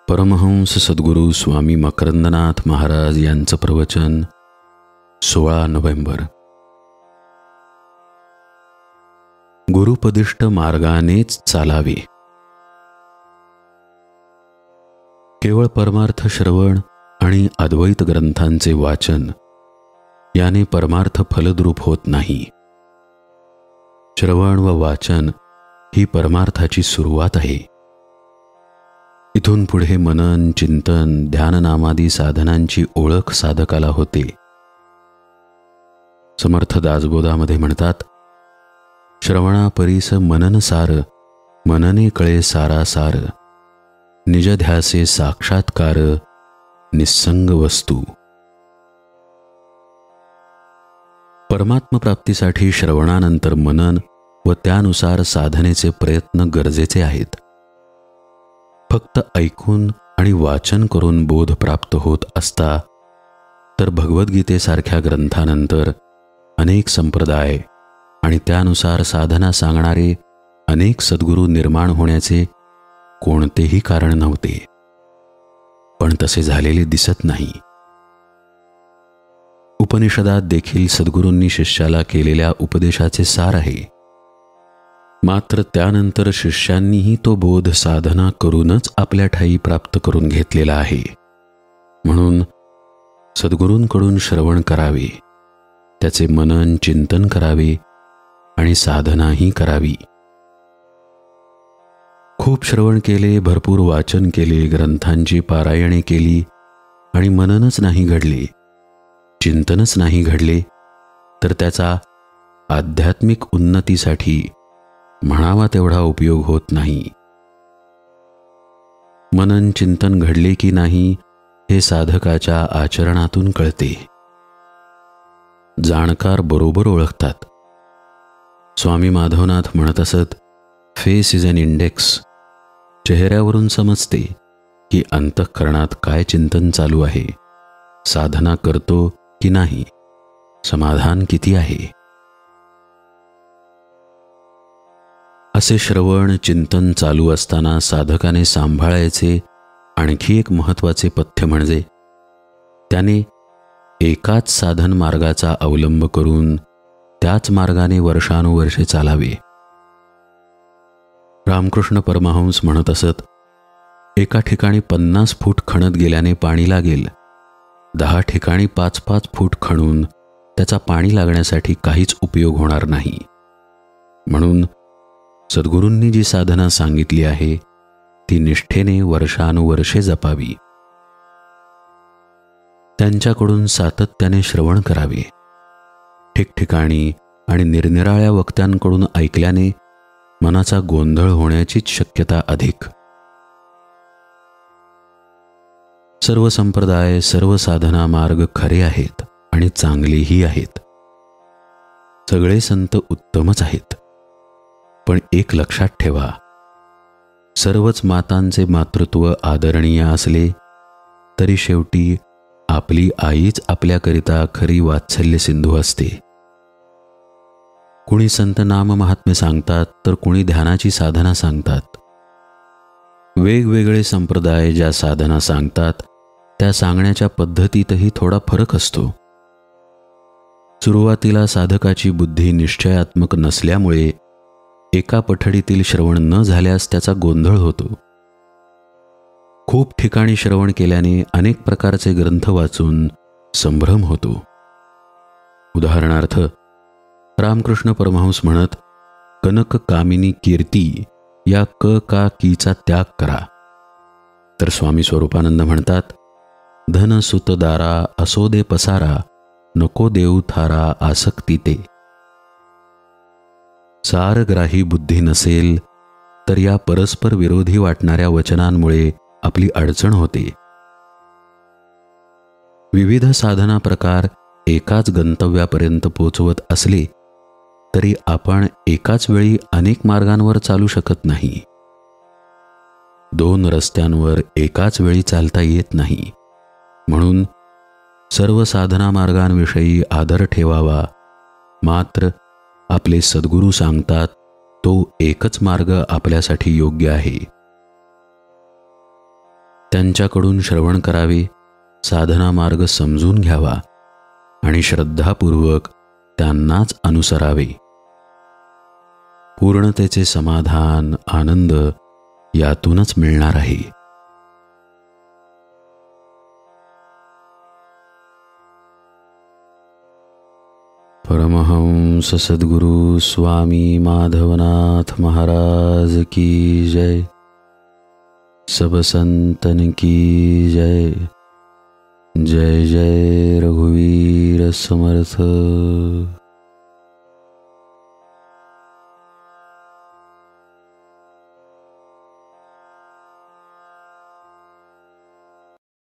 परमहंस सद्गुरू स्वामी मकरंदनाथ महाराज यांचं प्रवचन 16 नोव्हेंबर. गुरुपदिष्ट मार्गानेच चालावे. केवळ परमार्थ श्रवण आणि अद्वैत ग्रंथांचे वाचन याने परमार्थ फलद्रूप होत नाही. श्रवण व वाचन ही परमार्थाची सुरुवात आहे. इथून पुढे मनन, चिंतन, ध्याननामादी साधनांची ओळख साधकाला होते. समर्थ दासबोधामध्ये म्हणतात, श्रवणापरीस मनन सार, मनने कळे सारासार, निजध्यासे साक्षात्कार, निस्संग वस्तू. परमात्मप्राप्तीसाठी श्रवणानंतर मनन व त्यानुसार साधनेचे प्रयत्न गरजेचे आहेत. फक्त ऐकून आणि वाचन करून बोध प्राप्त होत असता तर भगवद्गीतेसारख्या ग्रंथानंतर अनेक संप्रदाय आणि त्यानुसार साधना सांगणारे अनेक सद्गुरू निर्माण होण्याचे कोणतेही कारण नव्हते. पण तसे झालेले दिसत नाही. उपनिषदात देखील सद्गुरूंनी शिष्याला केलेल्या उपदेशाचे सार आहे. मात्र त्यानंतर शिष्यांनीही तो बोध साधना करूनच आपल्या ठायी प्राप्त करून घेतलेला आहे. म्हणून सद्गुरूंकडून श्रवण करावे, त्याचे मनन चिंतन करावे आणि साधनाही करावी. खूप श्रवण केले, भरपूर वाचन केले, ग्रंथांची पारायणे केली आणि मननच नाही घडले, चिंतनच नाही घडले, तर त्याचा आध्यात्मिक उन्नतीसाठी म्हणावा तेवढा उपयोग होत नाही. मनन चिंतन घडले की नाही हे साधकाच्या आचरणातून कळते. जाणकार बरोबर ओळखतात. स्वामी माधवनाथ म्हणत असत, फेस इज एन इंडेक्स. चेहऱ्यावरून समजते की अंतःकरणात काय चिंतन चालू आहे, साधना करतो की नाही, समाधान किती आहे. असे श्रवण चिंतन चालू असताना साधकाने सांभाळायचे आणखी एक महत्त्वाचे पथ्य म्हणजे त्याने एकाच साधन मार्गाचा अवलंब करून त्याच मार्गाने वर्षानुवर्षे चालावे. रामकृष्ण परमहंस म्हणत असत, एका ठिकाणी 50 फूट खणत गेल्याने पाणी लागेल, 10 ठिकाणी 5-5 फूट खणून त्याचा पाणी लागण्यासाठी काहीच उपयोग होणार नाही. म्हणून सद्गुरूंनी जी साधना सांगितली आहे ती निष्ठेने वर्षानुवर्षे जपावी. त्यांच्याकडून सातत्याने श्रवण करावे. ठिकठिकाणी आणि निरनिराळ्या वक्त्यांकडून ऐकल्याने मनाचा गोंधळ होण्याचीच शक्यता अधिक. सर्व संप्रदाय, सर्व साधना मार्ग खरे आहेत आणि चांगलेही आहेत. सगळे संत उत्तमच आहेत. पण एक लक्षात ठेवा, सर्वच मातांचे मातृत्व आदरणीय असले तरी शेवटी आपली आईच आपल्याकरिता खरी वात्सल्य सिंधू असते. कुणी संत नाम महात्म्य सांगतात तर कुणी ध्यानाची साधना सांगतात. वेगवेगळे संप्रदाय ज्या साधना सांगतात त्या सांगण्याच्या पद्धतीतही थोडा फरक असतो. सुरुवातीला साधकाची बुद्धी निश्चयात्मक नसल्यामुळे एका पठडीतील श्रवण न झाल्यास त्याचा गोंधळ होतो. खूप ठिकाणी श्रवण केल्याने अनेक प्रकारचे ग्रंथ वाचून संभ्रम होतो. उदाहरणार्थ, रामकृष्ण परमहंस म्हणत, कनक कामिनी कीर्ती या क का कीचा त्याग करा. तर स्वामी स्वरूपानंद म्हणतात, धन सुत दारा असो दे पसारा, नको देऊ थारा आसक्ती ते. सारग्राही बुद्धी नसेल तर या परस्पर विरोधी वाटणाऱ्या वचनांमुळे आपली अडचण होते. विविध साधना प्रकार एकाच गंतव्यापर्यंत पोचवत असले तरी आपण एकाच वेळी अनेक मार्गांवर चालू शकत नाही. 2 रस्त्यांवर एकाच वेळी चालता येत नाही. म्हणून सर्व साधना मार्गांविषयी आदर ठेवावा. मात्र आपले सद्गुरू सांगतात तो एकच मार्ग आपल्यासाठी योग्य आहे. त्यांच्याकडून श्रवण करावे, साधना मार्ग समजून घ्यावा आणि श्रद्धापूर्वक त्यांनाच अनुसरावे. पूर्णतेचे समाधान, आनंद यातूनच मिळणार आहे. परमहंस सद्गुरु स्वामी माधवनाथ महाराज की जय. सब संतन की जय. जय जय रघुवीर समर्थ.